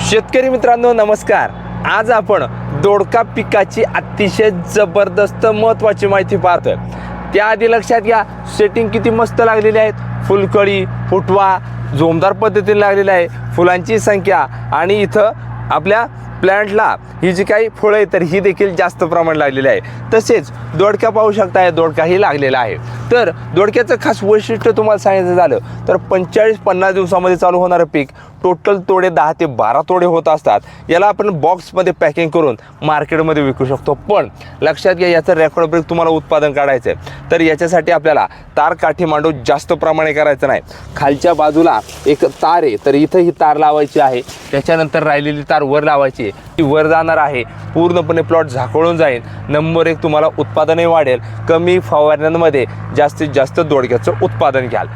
शेतकरी मित्रांनो नमस्कार. आज आपण दोडका पिकाची अतिशय जबरदस्त महत्त्वाची माहिती पाहतोय. त्याआधी लक्षात घ्या, सेटिंग किती मस्त लागलेली आहेत. फुलकळी, फुटवा जोमदार पद्धतीने लागलेला आहे. फुलांची संख्या आणि इथं आपल्या प्लांटला ही जी काही फळं आहे तर ही देखील जास्त प्रमाण लागलेली आहे. तसेच दोडका पाहू शकताय, दोडकाही लागलेला आहे. तर दोडक्याचं खास वैशिष्ट्य तुम्हाला सांगायचं झालं तर 45-50 दिवसामध्ये चालू होणारं पीक टोटल तोडे 10 ते 12 तोडे होत असतात. याला आपण बॉक्समध्ये पॅकिंग करून मार्केटमध्ये विकू शकतो. पण लक्षात घ्या, याचं रेकॉर्ड ब्रेक तुम्हाला उत्पादन काढायचं आहे तर याच्यासाठी आपल्याला तार काठी मांडू जास्त प्रमाणे करायचं नाही. खालच्या बाजूला एक तार आहे तर इथं ही तार लावायची आहे. त्याच्यानंतर राहिलेली तार वर लावायची आहे. ती वर जाणार आहे, पूर्णपणे प्लॉट झाकळून जाईल. नंबर 1 तुम्हाला उत्पादनही वाढेल. कमी फवारण्यांमध्ये जास्तीत जास्त दोडक्याचं उत्पादन घ्याल.